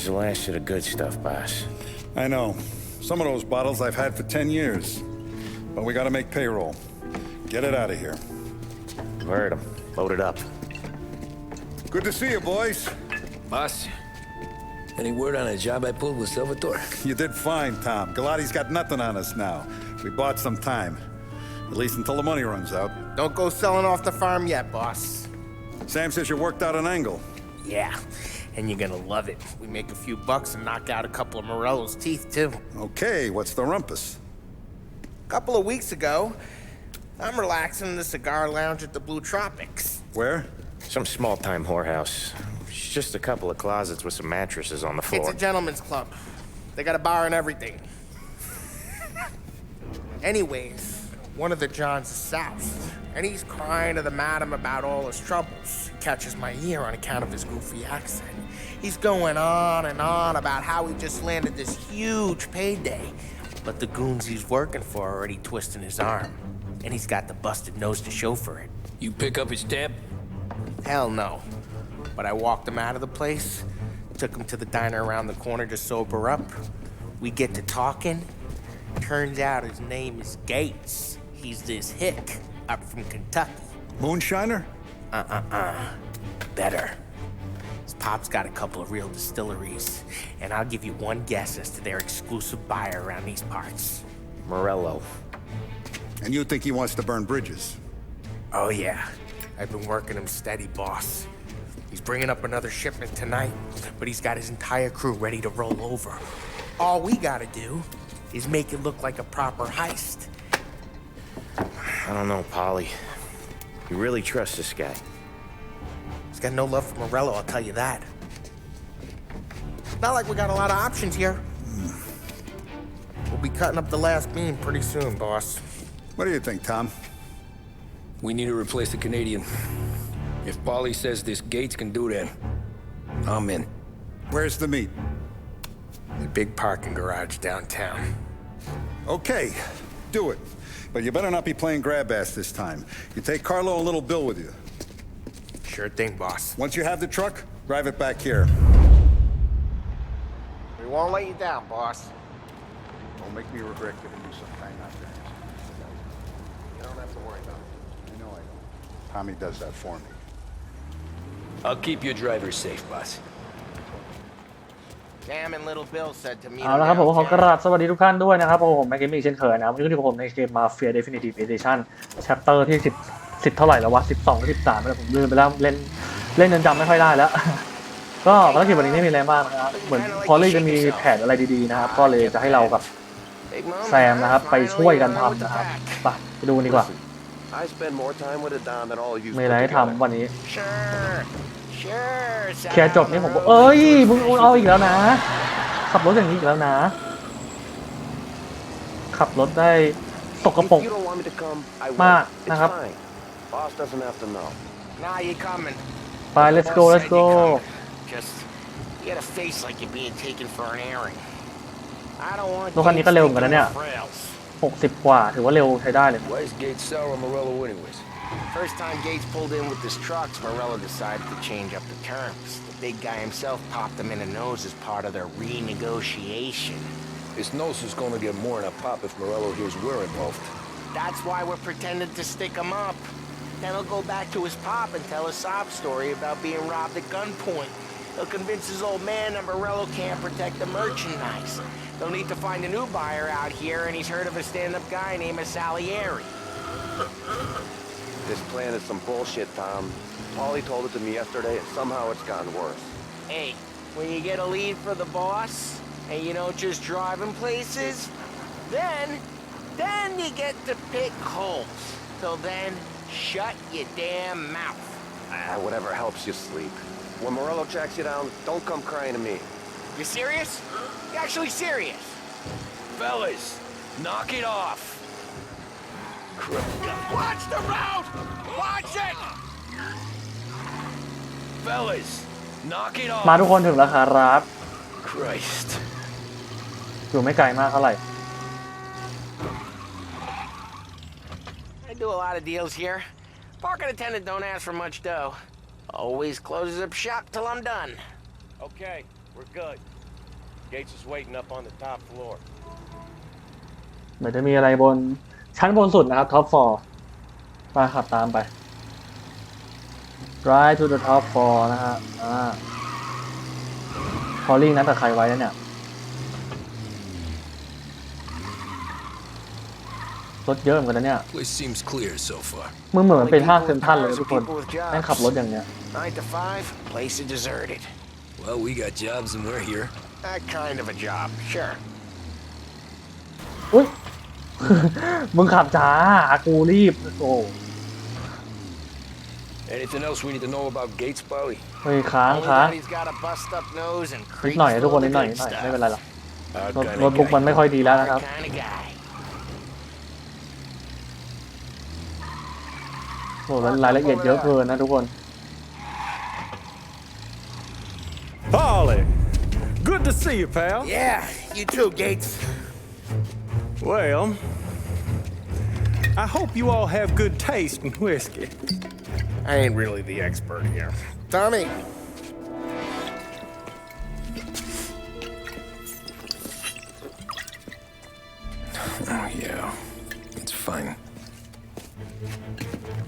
is the last of the good stuff, boss. I know. Some of those bottles I've had for 10 years. But we gotta make payroll. Get it out of here. Heard him. Load it up. Good to see you, boys. Boss, any word on a job I pulled with Salvatore? You did fine, Tom. Galati's got nothing on us now. We bought some time. At least until the money runs out. Don't go selling off the farm yet, boss. Sam says you worked out an angle. Yeah, and you're gonna love it. We make a few bucks and knock out a couple of Morello's teeth, too. Okay, what's the rumpus? A couple of weeks ago, I'm relaxing in the cigar lounge at the Blue Tropics. Where? Some small-time whorehouse. It's just a couple of closets with some mattresses on the floor. It's a gentleman's club. They got a bar and everything. Anyways, one of the Johns is south, and he's crying to the madam about all his troubles. He catches my ear on account of his goofy accent. He's going on and on about how he just landed this huge payday, but the goons he's working for are already twisting his arm, and he's got the busted nose to show for it. You pick up his tab? Hell no. But I walked him out of the place, took him to the diner around the corner to sober up. We get to talking. Turns out his name is Gates. He's this hick up from Kentucky. Moonshiner? Better. His pop's got a couple of real distilleries, and I'll give you one guess as to their exclusive buyer around these parts. Morello. And you think he wants to burn bridges? Oh yeah, I've been working him steady, boss. He's bringing up another shipment tonight, but he's got his entire crew ready to roll over. All we gotta do is make it look like a proper heist. I don't know, Polly. You really trust this guy? He's got no love for Morello, I'll tell you that. Not like we got a lot of options here. We'll be cutting up the last beam pretty soon, boss. What do you think, Tom? We need to replace the Canadian. If Polly says this Gates can do that, I'm in. Where's the meet? The big parking garage downtown. Okay, do it. But you better not be playing grab ass this time. You take Carlo and Little Bill with you. Sure thing, boss. Once you have the truck, drive it back here. We won't let you down, boss. Don't make me regret giving you some time out there. You don't have to worry about it. I know I don't. Tommy does that for me. I'll keep your driver safe, boss. Sam and Little Bill said to me. เอาละครับผมขอกราบสวัสดีทุกท่านด้วยนะครับผมแม็กเกมมิ่งเช่นเคยนะครับวันนี้ก็อยู่กับผมในเกม MAFIA Definitive Edition Chapter ที่10เท่าไหร่แล้ววะ12หรือ13แล้วผมลืมไปแล้วเล่นจนจำไม่ค่อยได้แล้ว ก็ภารกิจวันนี้ไม่มีอะไรมากนะครับเหมือนพอลลี่จะมีแผนอะไรดีๆนะครับก็เลยจะให้เรากับแซมนะครับไปช่วยกันทำนะครับไปดูดีกว่ามีอะไรให้ทำวันนี้เคลียร์จบนี่ผมบอกเอ้ยมึงเอาอีกแล้วนะขับรถอย่างนี้อีกแล้วนะขับรถได้ตกกระปรกมากนะครับไป let's go รถคันนี้ก็เร็วเหมือนกันนะเนี่ย60กว่าถือว่าเร็วใช้ได้เลยFirst time Gates pulled in with his trucks, Morello decided to change up the terms. The big guy himself popped him in the nose as part of their renegotiation. His nose is going to get more than a pop if Morello hears we're involved. That's why we're pretending to stick him up. Then he'll go back to his pop and tell a sob story about being robbed at gunpoint. He'll convince his old man that Morello can't protect the merchandise. They'll need to find a new buyer out here, and he's heard of a stand-up guy named Salieri. This plan is some bullshit, Tom. Paulie told it to me yesterday, and somehow it's gotten worse. Hey, when you get a lead for the boss, and you don't just drive him places, then you get to pick holes. Till then, shut your damn mouth. Whatever helps you sleep. When Morello tracks you down, don't come crying to me. You serious? You actually serious? Fellas, knock it off. Watch the road! Watch it! Fellas, knock it off. มาทุกคนถึงแล้วครับ Christ. อยู่ไม่ไกลมากเท่าไหร่ I do a lot of deals here. Parking attendant don't ask for much dough. Always closes up shop till I'm done. Okay, we're good. Gates is waiting up on the top floor. เหมือนจะมีอะไรบนชั้นบนสุดนะครับท็อปฟอร์ไปขับตามไป Drive to the top floor นะฮะพอลลิ่งนั้นแต่ใครไว้แล้วเนี่ยรถเยอะเหมือนกันนะเนี่ย Place seems clear so far. มึงเหมือนเป็นห้างเซ็นทรัลเลยทุกคนแม่งขับรถอย่างเงี้ย 9 to 5, place is deserted. Well, we got jobs and we're here. That kind of a job, sure. อุ้ย มึงขับช้ากูรีบโอ้ Anything else we need to know about Gates, Polly? เฮ้ยค้าง Only ค้าง that he's got a bust-up nose and นิด creeps หน่อยทุกคน full นิ of ดหน่อย good ไม่ stuff. เป็นไรหรอก Our รถ kind ร of ถบุ๊กมัน guy. ไม่ค่อยดีแล้วนะครับ Our kind of guy. โอ้รายละเอียดเยอะเกินนะทุกคน Polly, good to see you, pal. Yeah, you too, Gates. Well, I hope you all have good taste in whiskey. I ain't really the expert here. Tommy. Oh, yeah. It's fine.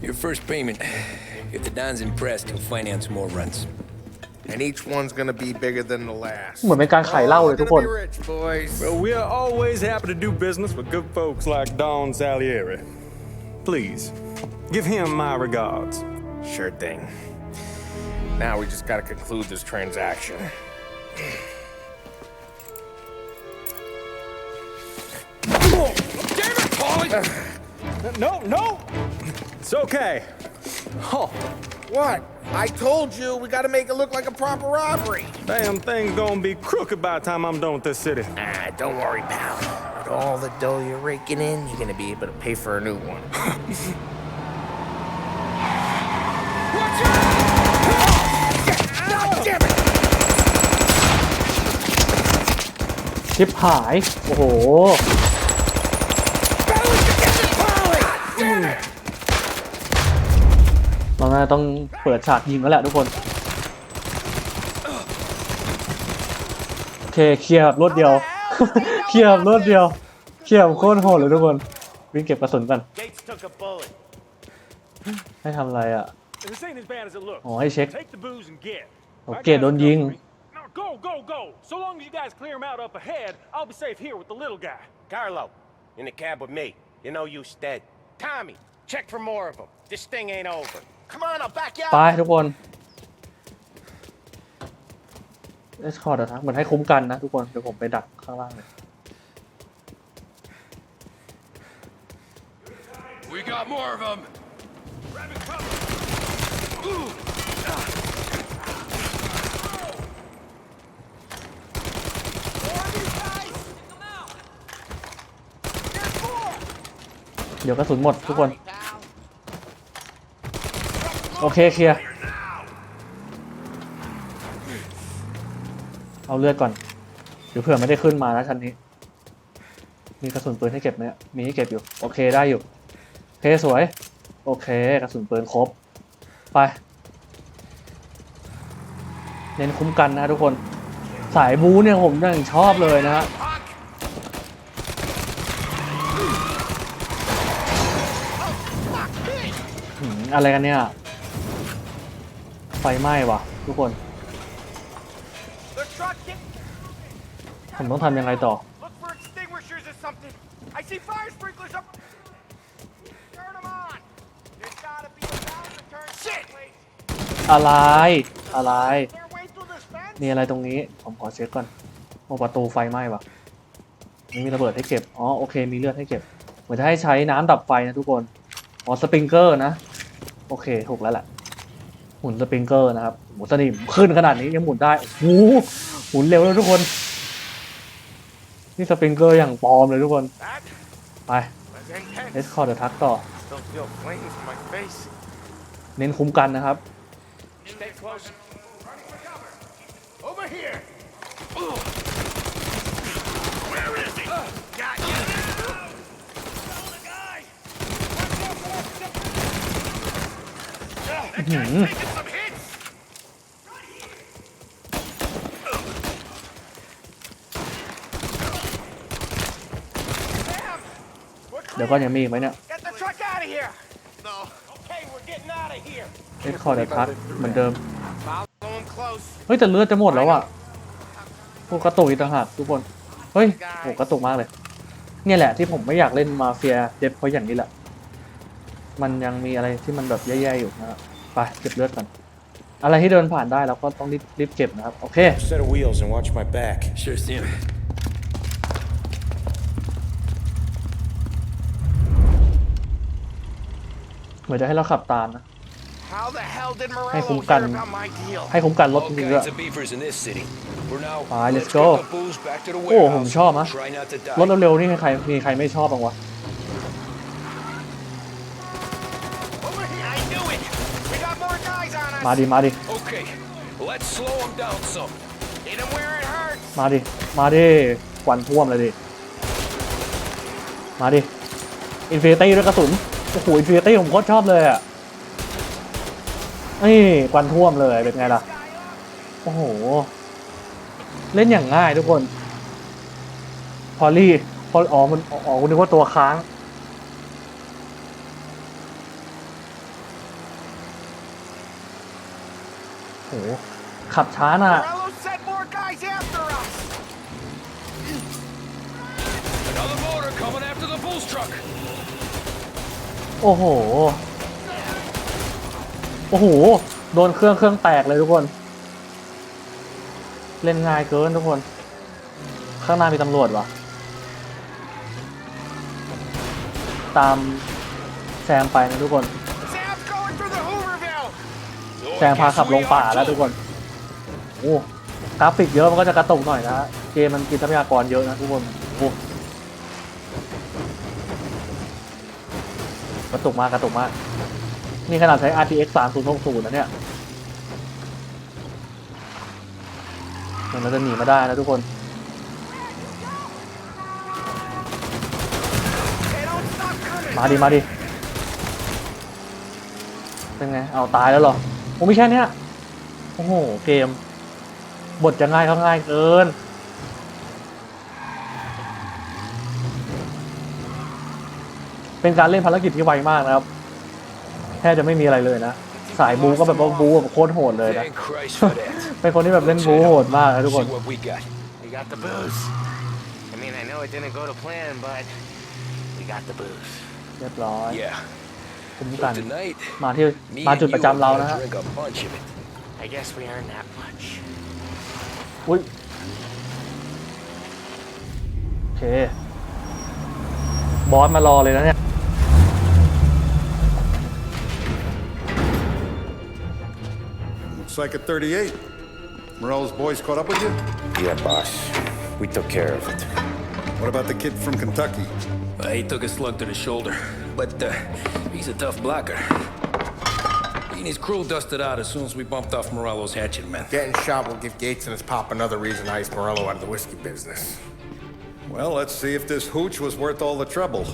Your first payment. If the Don's impressed, he'll finance more runs. And each one's gonna be bigger than the last. เหมือนเป็นการขายเหล้าเลย We're ทุกคน gonna be rich, boys. Well, we're always happy to do business with good folks like Don Salieri. Please, give him my regards. Sure thing. Now we just gotta conclude this transaction. Damn it, Polly! No, it's okay. Oh, What? I told you we gotta make it look like a proper robbery. damn thing's gonna be crooked by the time I'm done with this city. Ah, don't worry, pal. With all the dough you're raking in, you're gonna be able to pay for a new one. God damn it! ชิปหาย โอ้โห เราน่าจะต้องเปิดฉากยิงแล้วแหละทุกคน โอเคเคลียร์แบบรวดเดียว เคลียร์แบบรวดเดียว เคลียร์แบบโคตรโหดเลยทุกคน วิ่งเก็บกระสุนกัน Gates took a bullet. ให้ทำอะไรอ่ะ This ain't as bad as it looks. อ๋อให้เช็ค Take the booze and get. โอเคโดนยิง Now go. So long as you guys clear him out up ahead, I'll be safe here with the little guy. Carlo, in the cab with me. You know you stead. Tommy, check for more of them. This thing ain't over. Come on, I'll back you ไป up. ทุกคนเอสคอร์ดอะทักเหมือนให้คุ้มกันนะทุกคน เดี๋ยวผมไปดักข้างล่างเลย We got more of them. There's more. เดี๋ยวกระสุนหมดทุกคน โอเคเคลียร์ เอาเลือดก่อน เดี๋ยวเผื่อไม่ได้ขึ้นมานะชั้นนี้ มีกระสุนปืนให้เก็บไหมมีให้เก็บอยู่ โอเคได้อยู่โอเคสวย โอเคกระสุนปืนครบ ไป เน้นคุ้มกันนะทุกคน สายบู๊เนี่ยผมยังชอบเลยนะฮะ อะไรกันเนี่ย ไฟไหม้ว่ะทุกคน The truck get ผมต้องทำยังไงต่อ look for extinguishers or something. I see fire sprinklers up. Turn them on. There's gotta be a valve to turn sideways. อะไร Their way through this fence. มีอะไรตรงนี้ ผมขอเช็คก่อนโอ้ประตูไฟไหม้ว่ะนี่มีระเบิดให้เก็บ อ๋อโอเคมีเลือดให้เก็บ เหมือนจะให้ใช้น้ำดับไฟนะทุกคน อ๋อสปริงเกอร์นะ โอเคถูกแล้วแหละ หมุนสปริงเกอร์นะครับหมุนสนิมขึ้นขนาดนี้ยังหมุนได้ โอ้โหหมุนเร็วเลยทุกคน นี่สปริงเกอร์อย่างปลอมเลยทุกคน That ไป was intense. เอสคอร์เดอะทักต่อ Still feel flames in my face. เน้นคุ้มกันนะครับ Stay close. Over here. Where is he? Got you. Kill the guy. That guy's taking some hits. เดี๋ยวก็ยังมีอีกไหมเนี่ย Get the truck out of here. No. Okay, we're getting out of here. เอ็ดคอร์ดทัชเหมือนเดิม Follow him close. เฮ้ยแต่เลือดจะหมดแล้วอ่ะโอ้กระตุกอีกต่างหากทุกคนเฮ้ยโอ้กระตุกมากเลยเนี่ยแหละที่ผมไม่อยากเล่นมาเฟียเดฟเพราะอย่างนี้แหละมันยังมีอะไรที่มันแบบแย่ๆอยู่นะครับไปเก็บเลือดกันอะไรที่เดินผ่านได้เราก็ต้องรีบเก็บนะครับโอเค Set of wheels and watch my back. Sure, Sam. เหมือนจะให้เราขับตามนะ How the hell did Hey, Morello kung hear kan- about my deal? ให้คุ้มกันรถ All จริงๆด้วย kinds of beefers in this city. For now, Alright, let's let's go. get the booze back to the โอ้ผม warehouse. ชอบนะ Try not to รถ die. เร็วๆนี่มีใครไม่ชอบบ้างวะ Over here. I knew it. We got more guys on us. มาดิ Okay, let's slow him down some. Hit him where it hurts. มาดิควันท่วมเลยดิมาดิอินฟินิตี้ด้วยกระสุนโอ้โหอินฟินิตี้ผมโคตรชอบเลยอ่ะนี่ควันท่วมเลยเป็นไงล่ะโอ้โหเล่นอย่างง่ายทุกคนพอมันคุณนึกว่าตัวค้างโอ้โหขับช้าน่ะ Morello sent more guys after us. Another motor coming after the booze truck. โอ้โหโดนเครื่องแตกเลยทุกคนเล่นง่ายเกินทุกคนข้างหน้ามีตำรวจวะตามแซมไปนะทุกคน Sam's going through the Hooverville. แซมพาขับลงป่าแล้วทุกคนโอ้กราฟิกเยอะมันก็จะกระตุกหน่อยนะเกมมันกินทรัพยากรเยอะนะทุกคนโอ้กระตุกมากนี่ขนาดใช้ RTX 3060นะเนี่ยมันจะหนีมาได้นะทุกคน They don't stop coming. มาดิเป็นไงเอาตายแล้วเหรอโอ้ไม่ใช่เนี่ยโอ้โหเกมบทจะง่ายเขาง่ายเกินเป็นการเล่นภารกิจที่ไวมากนะครับแทบจะไม่มีอะไรเลยนะสายบูก็แบบว่าบูแบบโคตรโหดเลยนะ Thank Christ for that. เป็นคนที่แบบเล่นบูโหดมากนะทุกคน See what we got. We got the booze. I mean, I know it didn't go to plan, but we got the booze. เรียบร้อย Yeah. คุ้มกัน Tonight, มา me จุด and ประ you จำ are เรานะ gonna ฮะ drink a bunch of it. I guess we earned that much. อุ้ยโอเคบอสมารอเลยนะเนี่ย Looks like a 38. Morello's boys caught up with you? Yeah, boss. We took care of it. What about the kid from Kentucky? He took a slug to the shoulder, but he's a tough blocker. He and his crew dusted out as soon as we bumped off Morello's hatchet men. Getting shot will give Gates and his pop another reason to ice Morello out of the whiskey business. Well, let's see if this hooch was worth all the trouble.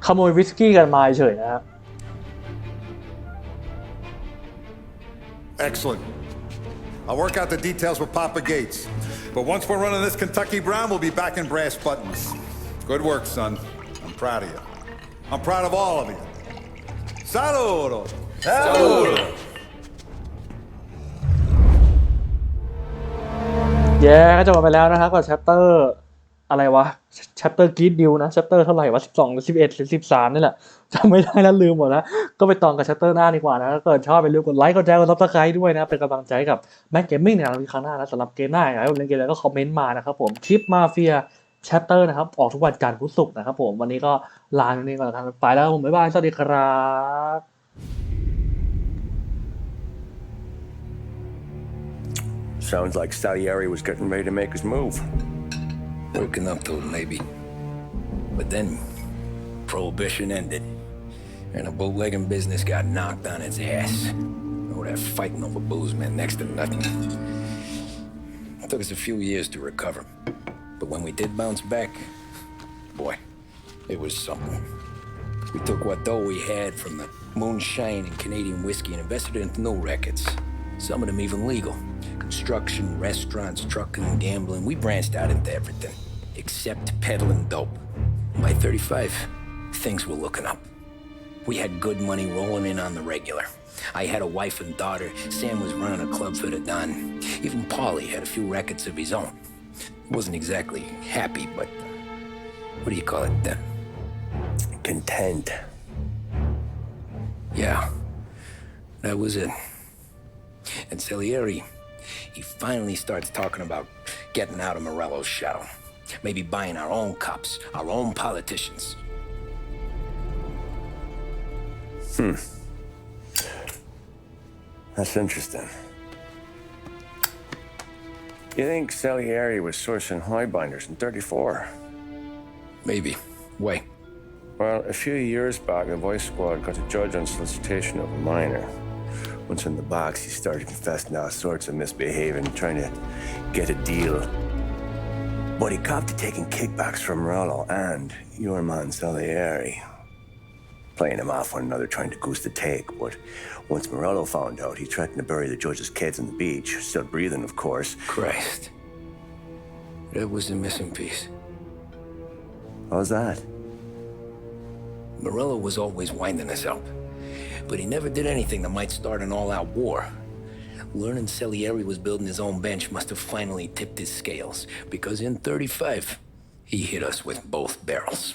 ขโมยวิสกี้กันมาเฉยนะฮะ Excellent. I'll work out the details with Papa Gates. But once we're running this Kentucky Brown, we'll be back in brass buttons. Good work, son. I'm proud of you. I'm proud of all of you. Saludo! Saludo! แย่ก็จบไปแล้วนะครับกับ chapter อะไรวะ chapter Grid Deal นะ chapter เท่าไหร่วะ12หรือ11หรือ13นี่แหละจำไม่ได้แล้วลืมหมดแล้วก็ไปต่อกับ chapter หน้าดีกว่านะถ้าเกิดชอบไปลืมกดไลค์กดแชร์กด Subscribe ด้วยนะเป็นกำลังใจกับ MAXGAMING ในครั้งหน้านะสำหรับเกมหน้าอยากให้ผมเล่นเกมอะไรก็คอมเมนต์มานะครับผมคลิป MAFIA chapter นะครับออกทุกวันจันทร์พุธศุกร์นะครับผมวันนี้ก็ลาไปก่อนนะครับไปแล้วผมบ๊ายบายสวัสดีครับ Sounds like Salieri was getting ready to make his move. Working up to it, maybe. But then, Prohibition ended, and the bootlegging business got knocked on its ass. Oh, that fighting over booze meant next to nothing. It took us a few years to recover. But when we did bounce back, boy, it was something. We took what dough we had from the moonshine and Canadian whiskey and invested it into new rackets. Some of them even legal. Construction, restaurants, trucking, gambling. We branched out into everything. except peddling dope. By 35, things were looking up. We had good money rolling in on the regular. I had a wife and daughter. Sam was running a club for the Don. Even Paulie had a few records of his own. Wasn't exactly happy, but what do you call it? Content. Yeah, that was it. And Salieri, he finally starts talking about getting out of Morello's shadow. Maybe buying our own cops, our own politicians. That's interesting. You think Salieri was sourcing highbinders in 34? Maybe. Why? Well, a few years back, the Vice Squad got a judge on solicitation of a minor. Once in the box, he started confessing all sorts of misbehaving, trying to get a deal. But he copped to taking kickbacks from Morello and your man Salieri. Playing them off one another, trying to goose the take. But once Morello found out, he threatened to bury the judge's kids on the beach. Still breathing, of course. Christ. That was the missing piece. How's that? Morello was always winding us up, but he never did anything that might start an all-out war. Learning Salieri was building his own bench must have finally tipped his scales, because in 35, he hit us with both barrels.